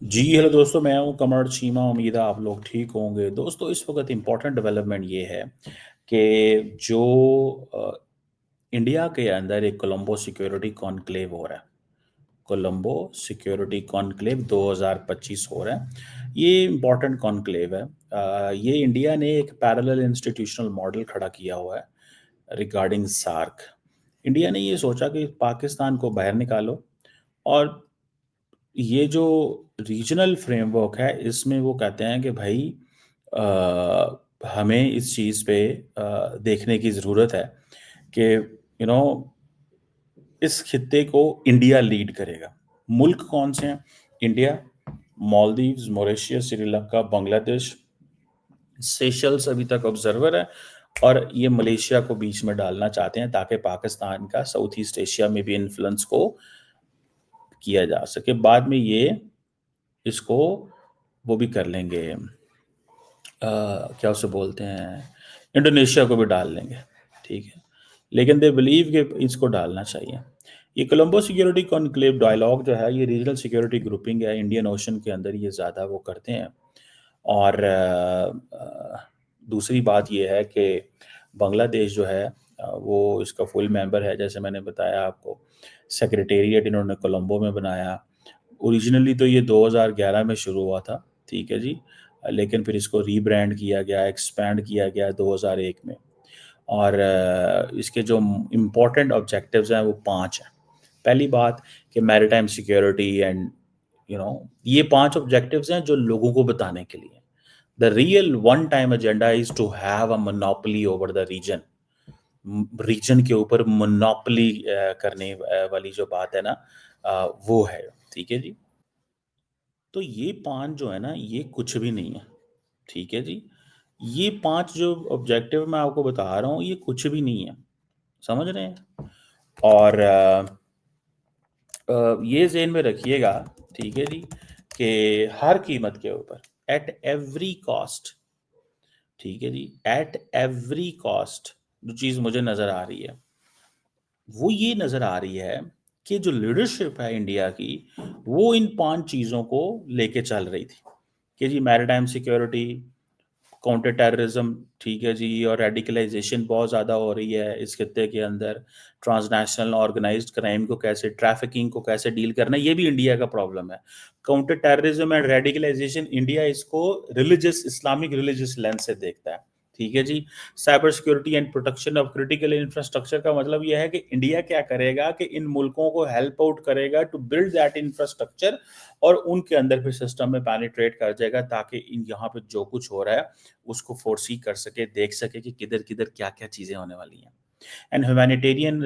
जी, hello दोस्तों, मैं हूँ कमर चीमा। उम्मीद है आप लोग ठीक होंगे। दोस्तों, इस वक़्त इम्पोर्टेंट डेवलपमेंट ये है कि जो इंडिया के अंदर एक कोलंबो सिक्योरिटी कॉन्क्लेव हो रहा है। कोलंबो सिक्योरिटी कॉन्क्लेव 2025 हो रहा है। ये इम्पोर्टेंट कॉन्क्लेव है। ये इंडिया ने एक पैरेलल इंस्टीट्यूशनल मॉडल खड़ा किया हुआ है रिगार्डिंग सार्क। इंडिया ने ये सोचा कि पाकिस्तान को बाहर निकालो और ये जो रीजनल फ्रेमवर्क है इसमें वो कहते हैं कि भाई हमें इस चीज़ पे देखने की ज़रूरत है कि इस खित्ते को इंडिया लीड करेगा। मुल्क कौन से हैं? India, Maldives, Mauritius, Sri Lanka, Bangladesh, Seychelles अभी तक ऑब्जर्वर है, और ये मलेशिया को बीच में डालना चाहते हैं ताकि पाकिस्तान का साउथ ईस्ट एशिया में भी इन्फ्लुएंस को किया जा सके। बाद में ये इसको वो भी कर लेंगे, क्या उसे बोलते हैं, इंडोनेशिया को भी डाल लेंगे। ठीक है, लेकिन दे बिलीव कि इसको डालना चाहिए। ये कोलंबो सिक्योरिटी कॉन्क्लेव डायलॉग जो है ये रीजनल सिक्योरिटी ग्रुपिंग है। इंडियन ओशन के अंदर ये ज़्यादा वो करते हैं। और दूसरी बात ये है कि बांग्लादेश जो है वो इसका फुल मेंबर है। जैसे मैंने बताया आपको, सेक्रेटेरिएट इन्होंने कोलंबो में बनाया। ओरिजिनली तो ये 2011 में शुरू हुआ था, ठीक है जी, लेकिन फिर इसको रीब्रांड किया गया, एक्सपैंड किया गया 2001 में। और इसके जो इम्पोर्टेंट ऑब्जेक्टिव्स हैं वो 5 हैं। पहली बात कि मैरीटाइम सिक्योरिटी एंड ये 5 ऑब्जेक्टिव्स हैं जो लोगों को बताने के लिए। The real one time agenda is to have a monopoly over the region. Region के ऊपर मोनोपोली करने वाली जो बात है ना, वो है। ठीक है जी। तो ये 5 जो है ना, ये कुछ भी नहीं है। ठीक है जी। ये 5 जो ऑब्जेक्टिव मैं आपको बता रहा हूँ ये कुछ भी नहीं है। समझ रहे हैं? और ये ज़हन में रखिएगा, ठीक है जी, कि हर कीमत के ऊपर, एट एवरी कॉस्ट, ठीक है जी, एट एवरी कॉस्ट जो चीज़ मुझे नज़र आ रही है वो ये नज़र आ रही है कि जो लीडरशिप है इंडिया की, वो इन 5 चीज़ों को लेके चल रही थी कि जी मैरिटाइम सिक्योरिटी, काउंटर टेररिज्म, ठीक है जी, और रेडिकलाइजेशन बहुत ज़्यादा हो रही है इस खत्ते के अंदर। ट्रांसनेशनल ऑर्गेनाइज्ड क्राइम को कैसे, ट्रैफिकिंग को कैसे डील करना, ये भी इंडिया का प्रॉब्लम है। Counter terrorism and radicalisation, India इसको रिलीजियस, इस्लामिक रिलीजियस लेंस से देखता है। ठीक है जी। Cyber security and protection of critical infrastructure का मतलब यह है कि इंडिया क्या करेगा कि इन मुल्कों को हेल्प आउट करेगा टू बिल्ड दैट इंफ्रास्ट्रक्चर, और उनके अंदर फिर सिस्टम में पेनिट्रेट कर जाएगा ताकि इन यहाँ पे जो कुछ हो रहा है उसको फोर्सी कर सके, देख सके कि किधर किधर क्या क्या चीज़ें होने वाली हैं। And humanitarian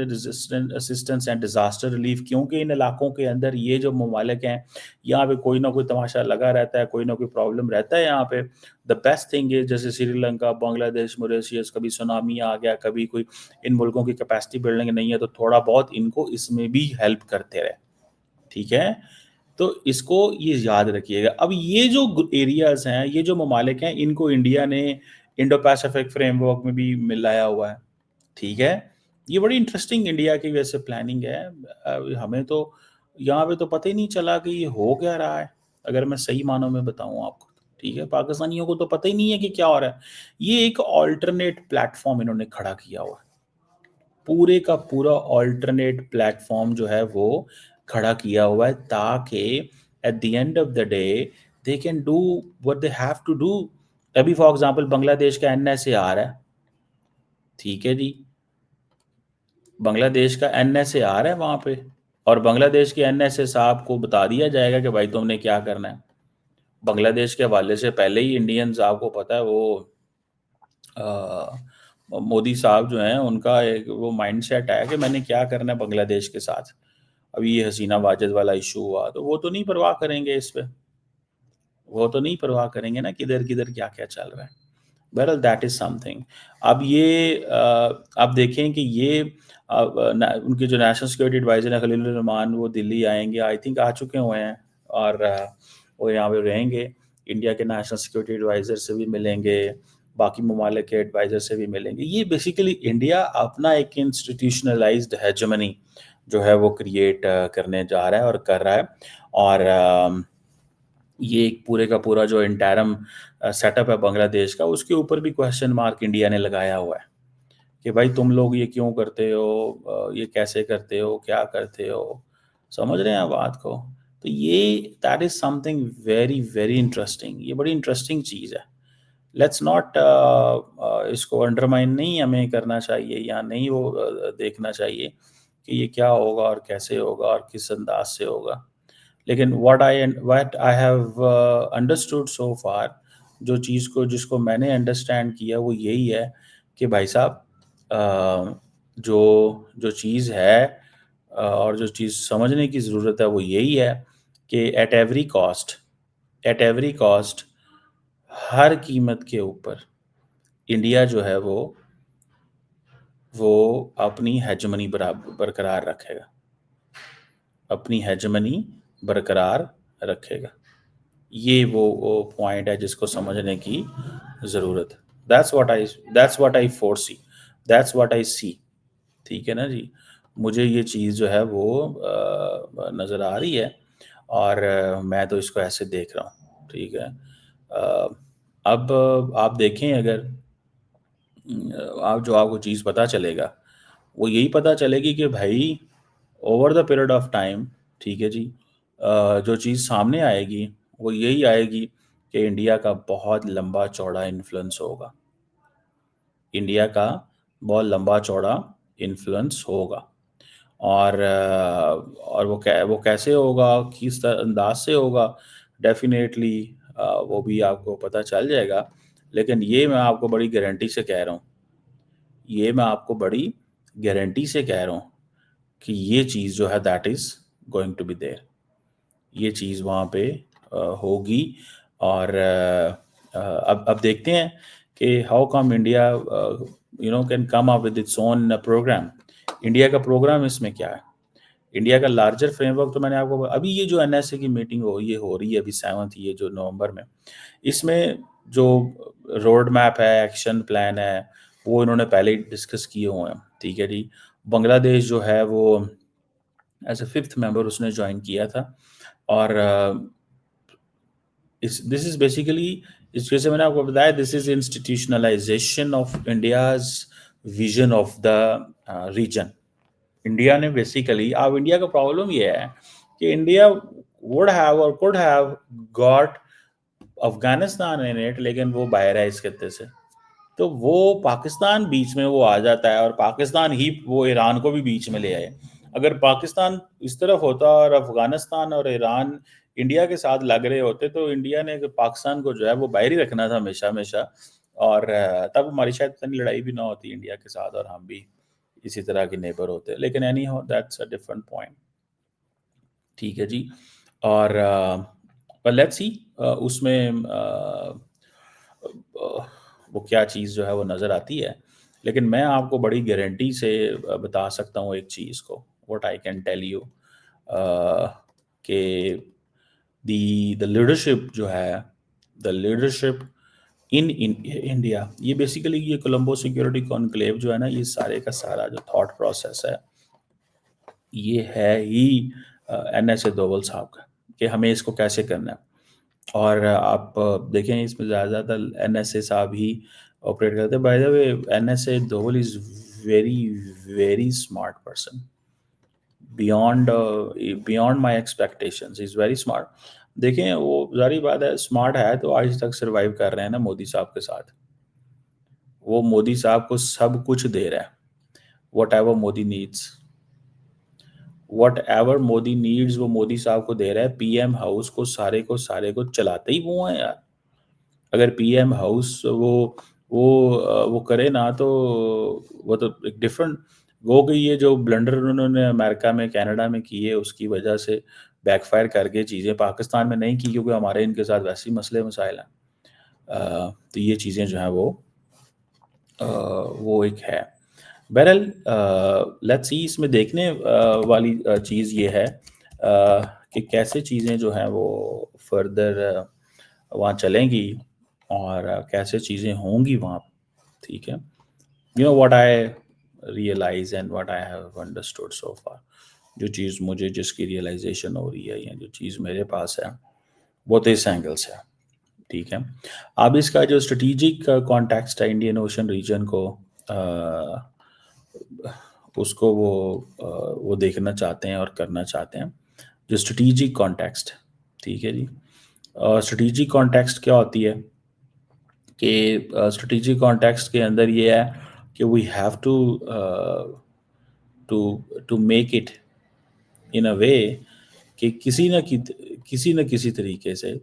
assistance and disaster relief, क्योंकि इन इलाकों के अंदर ये जो ममालिक हैं, यहाँ पे कोई ना कोई तमाशा लगा रहता है, कोई ना कोई प्रॉब्लम रहता है यहाँ पे। द बेस्ट थिंग है, जैसे श्रीलंका, बांग्लादेश, मॉरिशस, कभी सुनामी आ गया, कभी कोई, इन मुल्कों की कैपेसिटी बिल्डिंग नहीं है तो थोड़ा बहुत इनको इसमें भी हेल्प करते रहे। ठीक है, तो इसको ये याद रखिएगा। अब ये जो एरियाज हैं, ये जो ममालिक हैं, इनको इंडिया ने इंडो पैसिफिक फ्रेमवर्क में भी मिलाया हुआ है। ठीक है, ये बड़ी इंटरेस्टिंग इंडिया की वैसे प्लानिंग है। हमें तो यहाँ पे तो पता ही नहीं चला कि ये हो क्या रहा है, अगर मैं सही मानों में बताऊँ आपको। ठीक है, पाकिस्तानियों को तो पता ही नहीं है कि क्या हो रहा है। ये एक ऑल्टरनेट प्लेटफॉर्म इन्होंने खड़ा किया हुआ है। पूरे का पूरा ऑल्टरनेट प्लेटफॉर्म जो है वो खड़ा किया हुआ है ताकि at the end of the day they can do what they have to do. अभी फॉर एग्जांपल बांग्लादेश का एनएसए आ रहा है, ठीक है जी, बांग्लादेश का एनएसए आ रहा है वहां पे, और बांग्लादेश के एनएसए साहब को बता दिया जाएगा कि भाई तुमने क्या करना है। बांग्लादेश के हवाले से पहले ही इंडियंस, आपको पता है वो मोदी साहब जो हैं उनका एक वो माइंड सेट है कि मैंने क्या करना है बांग्लादेश के साथ। अभी ये हसीना वाजिद वाला इशू हुआ तो वो तो नहीं परवाह करेंगे इस पे, वो तो नहीं परवाह करेंगे ना किधर किधर क्या क्या चल रहा है। बहरहाल दैट इज समथिंग। अब ये आप देखें कि ये उनके जो नेशनल सिक्योरिटी एडवाइजर है खलील रहमान, वो दिल्ली आएंगे, आई थिंक आ चुके हुए हैं, और वो यहाँ पे रहेंगे। इंडिया के नेशनल सिक्योरिटी एडवाइजर से भी मिलेंगे, बाकी ममालिक के एडवाइजर से भी मिलेंगे। ये बेसिकली इंडिया अपना एक इंस्टीट्यूशनलाइज्ड हेजमनी जो है वो क्रिएट करने जा रहा है और कर रहा है। और ये एक पूरे का पूरा जो इंटरम सेटअप है बांग्लादेश का, उसके ऊपर भी क्वेश्चन मार्क इंडिया ने लगाया हुआ है कि भाई तुम लोग ये क्यों करते हो, ये कैसे करते हो, क्या करते हो, समझ रहे हैं आप बात को? तो ये that is something very very interesting, ये बड़ी इंटरेस्टिंग चीज़ है। लेट्स नॉट इसको अंडरमाइन नहीं हमें करना चाहिए, या नहीं वो देखना चाहिए कि ये क्या होगा और कैसे होगा और किस अंदाज से होगा। लेकिन what I have understood so far, जो चीज़ को जिसको मैंने अंडरस्टैंड किया वो यही है कि भाई साहब, जो जो चीज़ है और जो चीज़ समझने की ज़रूरत है वो यही है कि एट एवरी कॉस्ट हर कीमत के ऊपर इंडिया जो है वो अपनी हेजमनी बरकरार रखेगा, अपनी हेजमनी बरकरार रखेगा। ये वो पॉइंट है जिसको समझने की ज़रूरत है। That's what I foresee, that's what I see. ठीक है ना जी? मुझे ये चीज़ जो है वो नज़र आ रही है, और मैं तो इसको ऐसे देख रहा हूँ। ठीक है? अब आप देखें, अगर आप जो आपको चीज़ पता चलेगा वो यही पता चलेगी कि भाई over the period of time, ठीक है जी, जो चीज़ सामने आएगी वो यही आएगी कि इंडिया का बहुत लंबा चौड़ा इन्फ्लुएंस होगा, इंडिया का बहुत लंबा चौड़ा इन्फ्लुएंस होगा। और वो कैसे होगा, किस अंदाज से होगा, डेफिनेटली वो भी आपको पता चल जाएगा। लेकिन ये मैं आपको बड़ी गारंटी से कह रहा हूँ, ये मैं आपको बड़ी गारंटी से कह रहा हूँ कि ये चीज़ जो है that is going to be there, ये चीज़ वहाँ पे होगी। और अब देखते हैं कि how come India can come up with its own program. India का प्रोग्राम इसमें क्या है? इंडिया का लार्जर फ्रेमवर्क तो मैंने आपको अभी ये जो एनएसए की मीटिंग ये हो रही है अभी 7th, ये जो नवंबर में, इसमें जो रोड मैप है, एक्शन प्लान है, वो इन्होंने पहले ही डिस्कस किए हुए हैं। ठीक है जी? बांग्लादेश जो है वो एज ए 5th मेंबर उसने ज्वाइन किया था। और इस दिस इज बेसिकली, इस वजह से मैंने आपको बताया, this is institutionalisation of India's vision of the region. India ने बेसिकली, अब इंडिया का प्रॉब्लम ये है कि इंडिया वुड हैव और could have got Afghanistan in it, लेकिन वो बाहर है इस खत्ते से। तो वो पाकिस्तान बीच में वो आ जाता है, और पाकिस्तान ही वो ईरान को भी बीच में ले आए। अगर पाकिस्तान इस तरफ होता और अफगानिस्तान और ईरान इंडिया के साथ लग रहे होते, तो इंडिया ने पाकिस्तान को जो है वो बाहर ही रखना था हमेशा हमेशा। और तब हमारी शायद इतनी लड़ाई भी ना होती इंडिया के साथ, और हम भी इसी तरह के नेबर होते। लेकिन any how that's a different point. ठीक है जी? और पर लेट्स सी उसमें वो क्या चीज़ जो है वो नज़र आती है। लेकिन मैं आपको बड़ी गारंटी से बता सकता हूँ एक चीज़ को, what I can tell you, कि द लीडरशिप जो है, द लीडरशिप इन इंडिया, ये बेसिकली ये कोलंबो सिक्योरिटी कॉन्क्लेव जो है ना, ये सारे का सारा जो थॉट प्रोसेस है, ये है ही एनएसए दोवल साहब का, कि हमें इसको कैसे करना है। और आप देखें इसमें ज़्यादातर एनएसए साहब ही ऑपरेट करते हैं। By the way, NSA Doval is very very smart person, beyond beyond my expectations, is very smart. देखें, वो ज़ाहिर बात है, स्मार्ट है तो आज तक सर्वाइव कर रहे हैं ना मोदी साहब के साथ। वो मोदी साहब को सब कुछ दे रहा है, what ever Modi needs, what ever Modi needs वो मोदी साहब को दे रहा है। पीएम हाउस को सारे को चलाते ही वो हैं यार। अगर पीएम हाउस वो करे ना, तो वो तो एक डिफरेंट वो गई। ये जो ब्लंडर उन्होंने अमेरिका में कनाडा में किए, उसकी वजह से बैकफायर करके चीज़ें पाकिस्तान में नहीं की, क्योंकि हमारे इनके साथ वैसे ही मसले मसाइल हैं। तो ये चीज़ें जो हैं वो एक है। बहरहाल लेट्स सी, इसमें देखने वाली चीज़ ये है कि कैसे चीज़ें जो हैं वो फर्दर वहाँ चलेंगी, और कैसे चीज़ें होंगी वहाँ। ठीक है? You know what I realise and what I have understood so far, जो चीज़ मुझे जिसकी रियलाइजेशन हो रही है, या जो चीज़ मेरे पास है, वो तो इस एंगल से है, ठीक है। अब इसका जो स्ट्रेटेजिक कॉन्टेक्स्ट है इंडियन ओशन रीजन को, अ, उसको वो देखना चाहते हैं और करना चाहते हैं, जो स्ट्रेटेजिक कॉन्टेक्स्ट, ठीक है जी। स्ट्रेटेजिक कॉन्टेक्स्ट क्या होती है कि स्ट्रेटेजिक कॉन्टेक्स्ट के अंदर ये है कि we have to to make it in a way कि किसी न किसी तरीके से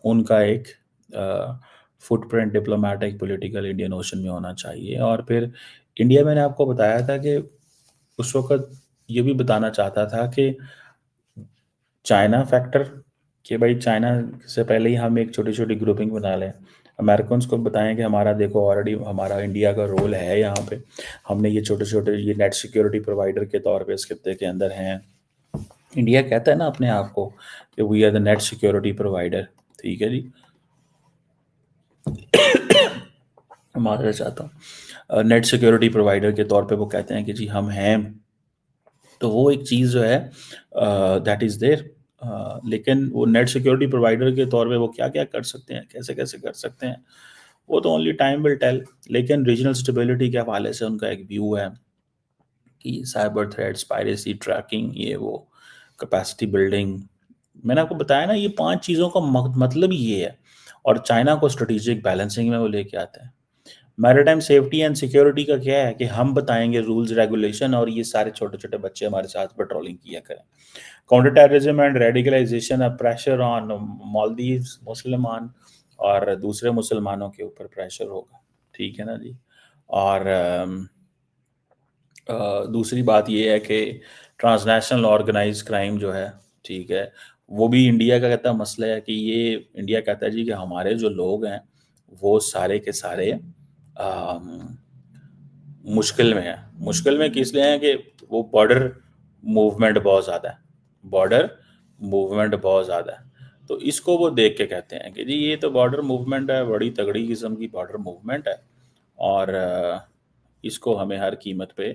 उनका एक footprint diplomatic political Indian Ocean में होना चाहिए। और फिर इंडिया, मैंने आपको बताया था कि उस वक्त ये भी बताना चाहता था कि चाइना फैक्टर, कि भाई चाइना से पहले ही हम एक छोटी छोटी ग्रुपिंग बना लें, अमेरिकन को बताएं कि हमारा देखो ऑलरेडी हमारा इंडिया का रोल है यहाँ पे, हमने ये छोटे छोटे ये नेट सिक्योरिटी प्रोवाइडर के तौर पे इस खत्ते के अंदर हैं। इंडिया कहता है ना अपने आप को कि we are the net security provider, ठीक है जी। मारना चाहता हूँ, नेट सिक्योरिटी प्रोवाइडर के तौर पे वो कहते हैं कि जी हम हैं। तो वो एक चीज़ जो है दैट इज़ देयर। लेकिन वो नेट सिक्योरिटी प्रोवाइडर के तौर पे वो क्या क्या कर सकते हैं, कैसे कैसे कर सकते हैं, वो तो ओनली टाइम विल टेल। लेकिन रीजनल स्टेबिलिटी के हवाले से उनका एक व्यू है कि साइबर थ्रेट्स, पायरेसी, ट्रैकिंग, ये वो कैपेसिटी बिल्डिंग, मैंने आपको बताया ना, ये 5 चीज़ों का मतलब ही ये है। और चाइना को स्ट्रेटेजिक बैलेंसिंग में वो लेके आते हैं। मैरिटाइम सेफ्टी एंड सिक्योरिटी का क्या है कि हम बताएंगे रूल्स रेगुलेशन और ये सारे छोटे छोटे बच्चे हमारे साथ पेट्रोलिंग किया करें। Counter terrorism and radicalisation, pressure on Maldives मुसलमान और दूसरे मुसलमानों के ऊपर प्रेशर होगा, ठीक है ना जी। और दूसरी बात ये है कि ट्रांसनेशनल ऑर्गेनाइज क्राइम जो है, ठीक है, वो भी इंडिया का कहता मसला है कि ये इंडिया कहता है जी कि हमारे जो लोग हैं वो सारे के सारे मुश्किल में है। मुश्किल में किस लिए है कि वो बॉर्डर मूवमेंट बहुत ज़्यादा है, बॉर्डर मूवमेंट बहुत ज़्यादा है। तो इसको वो देख के कहते हैं कि जी ये तो बॉर्डर मूवमेंट है, बड़ी तगड़ी किस्म की बॉर्डर मूवमेंट है, और इसको हमें हर कीमत पे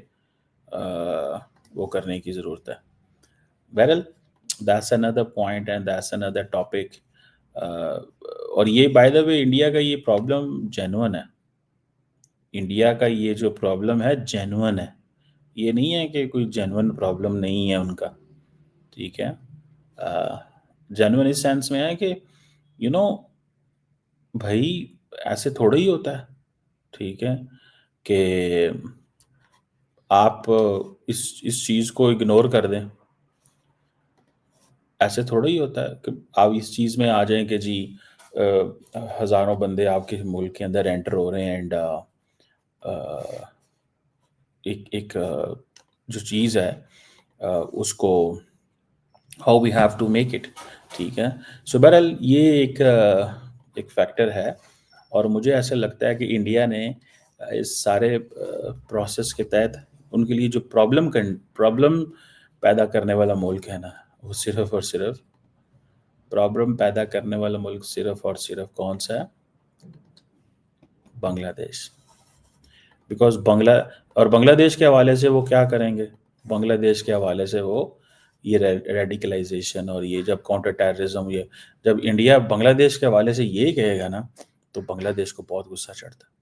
वो करने की ज़रूरत है। बहरहाल that's another point and that's another topic. और ये बाय द वे इंडिया का ये प्रॉब्लम जेन्युइन है, इंडिया का ये जो प्रॉब्लम है जेन्युइन है, ये नहीं है कि कोई जेन्युइन प्रॉब्लम नहीं है उनका, ठीक है। जेन्युइन इस सेंस में है कि यू नो भाई ऐसे थोड़ा ही होता है, ठीक है, कि आप इस चीज़ को इग्नोर कर दें। ऐसे थोड़ा ही होता है कि आप इस चीज़ में आ जाएं कि जी हज़ारों बंदे आपके मुल्क के अंदर एंटर हो रहे हैं एंड एक एक जो चीज़ है उसको how we have to make it, ठीक है। सो बहरहाल ये एक फैक्टर है। और मुझे ऐसा लगता है कि इंडिया ने इस सारे प्रोसेस के तहत उनके लिए जो प्रॉब्लम पैदा करने वाला मुल्क है ना, वो सिर्फ और सिर्फ प्रॉब्लम पैदा करने वाला मुल्क सिर्फ और सिर्फ कौन सा है? बांग्लादेश। बिकॉज बांग्लादेश के हवाले से वो क्या करेंगे, बांग्लादेश के हवाले से वो ये रेडिकलाइजेशन और ये जब काउंटर टेररिज्म, ये जब इंडिया बांग्लादेश के हवाले से ये कहेगा ना, तो बांग्लादेश को बहुत गुस्सा चढ़ता है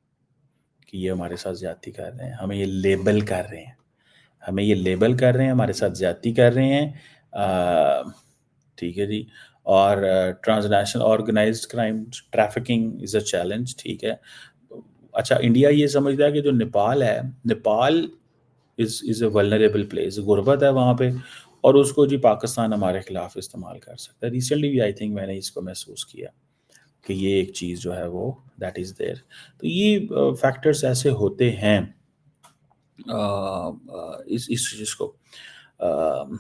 कि ये हमारे साथ ज्यादती कर रहे हैं, हमें ये लेबल कर रहे हैं, हमें ये लेबल कर रहे हैं, हमारे साथ ज्यादती कर रहे हैं, ठीक है जी। और transnational organised crime, trafficking is a challenge, ठीक है। अच्छा, इंडिया ये समझता है कि जो नेपाल है, Nepal is a vulnerable place, गुर्बत है वहाँ पे, और उसको जी पाकिस्तान हमारे खिलाफ इस्तेमाल कर सकता है। रिसेंटली भी आई थिंक मैंने इसको महसूस किया कि ये एक चीज़ जो है वो दैट इज़ देयर। तो ये फैक्टर्स ऐसे होते हैं इस चीज़ को, अ,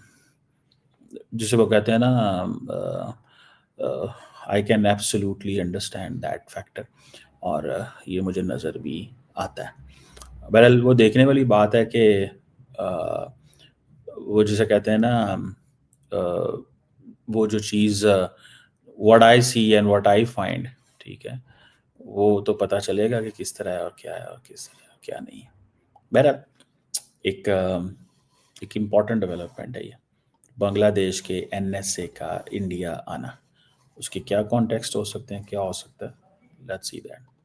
जिसे वो कहते हैं ना, I can absolutely understand that factor. और ये मुझे नज़र भी आता है। बहरहाल वो देखने वाली बात है कि अ, वो जिसे कहते हैं ना, अ, वो जो चीज़ what I see and what I find, ठीक है, वो तो पता चलेगा कि किस तरह है और क्या है और किस तरह है और क्या नहीं है। बहरहाल एक एक इम्पॉर्टेंट डेवलपमेंट है ये, बांग्लादेश के एनएसए का इंडिया आना। उसके क्या कॉन्टेक्स्ट हो सकते हैं, क्या हो सकता है, लेट्स सी दैट।